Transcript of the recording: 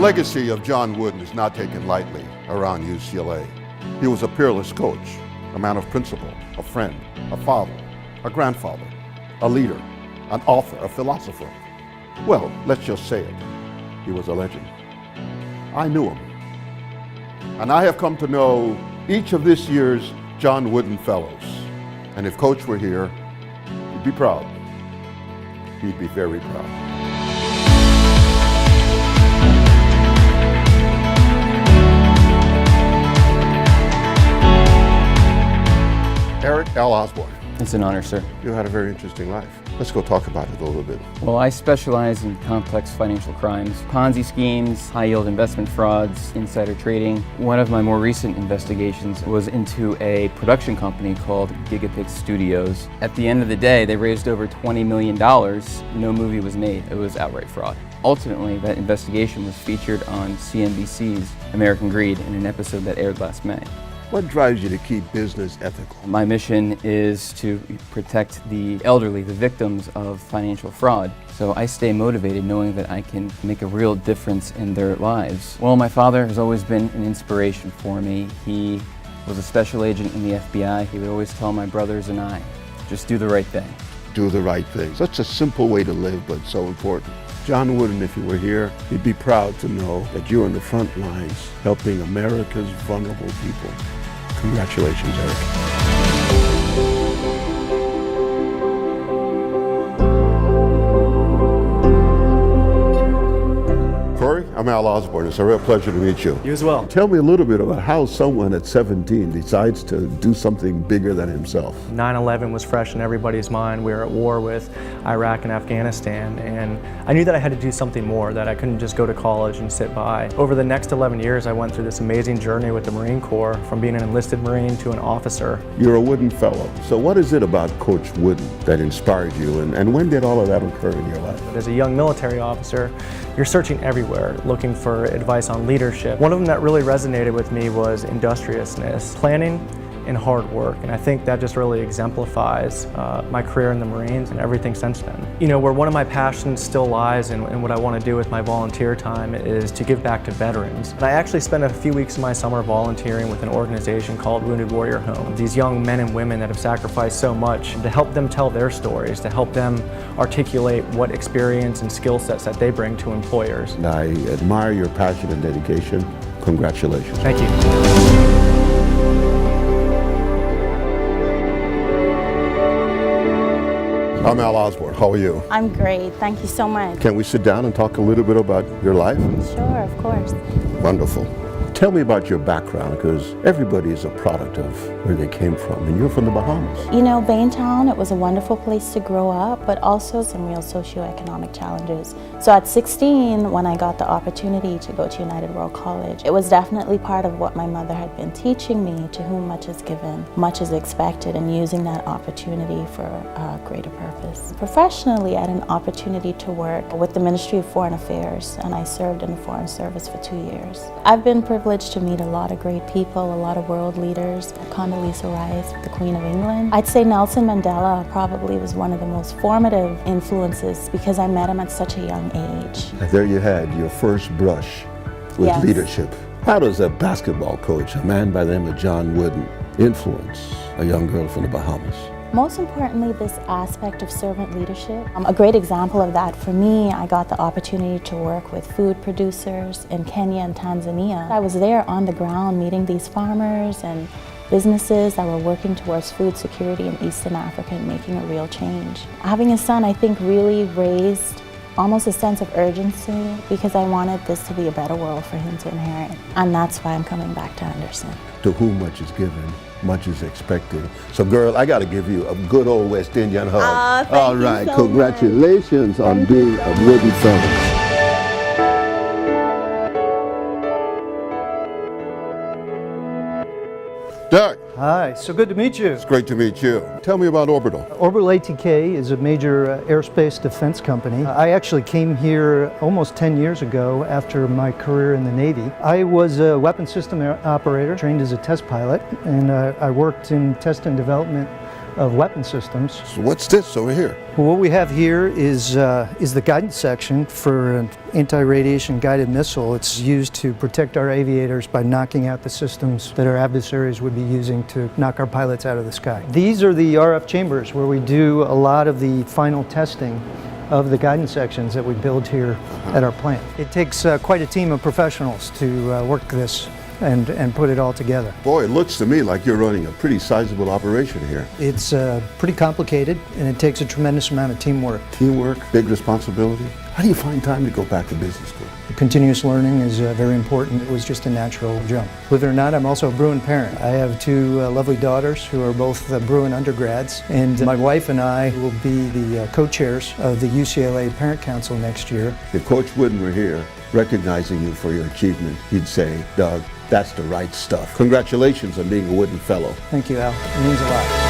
legacy of John Wooden is not taken lightly around UCLA. He was a peerless coach, a man of principle, a friend, a father, a grandfather, a leader, an author, a philosopher. Well, let's just say it. He was a legend. I knew him. And I have come to know each of this year's John Wooden Fellows. And if Coach were here, he'd be proud. He'd be very proud. Eric L. Osborne. It's an honor, sir. You had a very interesting life. Let's go talk about it a little bit. Well, I specialize in complex financial crimes, Ponzi schemes, high-yield investment frauds, insider trading. One of my more recent investigations was into a production company called Gigapix Studios. At the end of the day, they raised over $20 million. No movie was made. It was outright fraud. Ultimately, that investigation was featured on CNBC's American Greed in an episode that aired last May. What drives you to keep business ethical? My mission is to protect the elderly, the victims of financial fraud. So I stay motivated knowing that I can make a real difference in their lives. Well, my father has always been an inspiration for me. He was a special agent in the FBI. He would always tell my brothers and I, just do the right thing. Do the right thing. Such a simple way to live, but so important. John Wooden, if you were here, he'd be proud to know that you're on the front lines helping America's vulnerable people. Congratulations, Eric. Corey, I'm Al Osborne. It's a real pleasure to meet you. You as well. Tell me a little bit about how someone at 17 decides to do something bigger than himself. 9/11 was fresh in everybody's mind. We were at war with Iraq and Afghanistan, and I knew that I had to do something more, that I couldn't just go to college and sit by. Over the next 11 years, I went through this amazing journey with the Marine Corps, from being an enlisted Marine to an officer. You're a Wooden Fellow. So what is it about Coach Wooden that inspired you, and when did all of that occur in your life? As a young military officer, you're searching everywhere, looking for advice on leadership. One of them that really resonated with me was industriousness, planning, and hard work. And I think that just really exemplifies my career in the Marines and everything since then. You know, where one of my passions still lies and what I want to do with my volunteer time is to give back to veterans. And I actually spent a few weeks of my summer volunteering with an organization called Wounded Warrior Home. These young men and women that have sacrificed so much to help them tell their stories, to help them articulate what experience and skill sets that they bring to employers. And I admire your passion and dedication. Congratulations. Thank you. I'm Al Osborne. How are you? I'm great. Thank you so much. Can we sit down and talk a little bit about your life? Sure, of course. Wonderful. Tell me about your background, because everybody is a product of where they came from, and you're from the Bahamas. You know, Baintown, it was a wonderful place to grow up, but also some real socioeconomic challenges. So at 16, when I got the opportunity to go to United World College, it was definitely part of what my mother had been teaching me, to whom much is given, much is expected, and using that opportunity for a greater purpose. Professionally, I had an opportunity to work with the Ministry of Foreign Affairs, and I served in the Foreign Service for 2 years. I've been privileged to meet a lot of great people, a lot of world leaders. Condoleezza Rice, the Queen of England. I'd say Nelson Mandela probably was one of the most formative influences because I met him at such a young age. And there you had your first brush with Yes. leadership. How does a basketball coach, a man by the name of John Wooden, influence a young girl from the Bahamas? Most importantly, this aspect of servant leadership. A great example of that for me, I got the opportunity to work with food producers in Kenya and Tanzania. I was there on the ground meeting these farmers and businesses that were working towards food security in Eastern Africa and making a real change. Having a son, I think, really raised almost a sense of urgency because I wanted this to be a better world for him to inherit. And that's why I'm coming back to Anderson. To whom much is given, much is expected. So girl, I gotta give you a good old West Indian hug. Thank All you right, so congratulations on being a Wooden Fellow. Doug, Hi, so good to meet you. it's great to meet you. Tell me about Orbital. Orbital ATK is a major aerospace defense company. I actually came here almost 10 years ago after my career in the Navy. I was a weapon system operator, trained as a test pilot, and I worked in test and development of weapon systems. So what's this over here? Well, what we have here is the guidance section for an anti-radiation guided missile. It's used to protect our aviators by knocking out the systems that our adversaries would be using to knock our pilots out of the sky. These are the RF chambers where we do a lot of the final testing of the guidance sections that we build here at our plant. It takes quite a team of professionals to work this and put it all together. Boy, it looks to me like you're running a pretty sizable operation here. It's pretty complicated, and it takes a tremendous amount of teamwork. Teamwork, big responsibility. How do you find time to go back to business school? Continuous learning is very important. It was just a natural jump. Believe it or not, I'm also a Bruin parent. I have two lovely daughters who are both Bruin undergrads, and my wife and I will be the co-chairs of the UCLA Parent Council next year. If Coach Wooden were here, recognizing you for your achievement, he'd say, Doug, that's the right stuff. Congratulations on being a Wooden Fellow. Thank you, Al. It means a lot.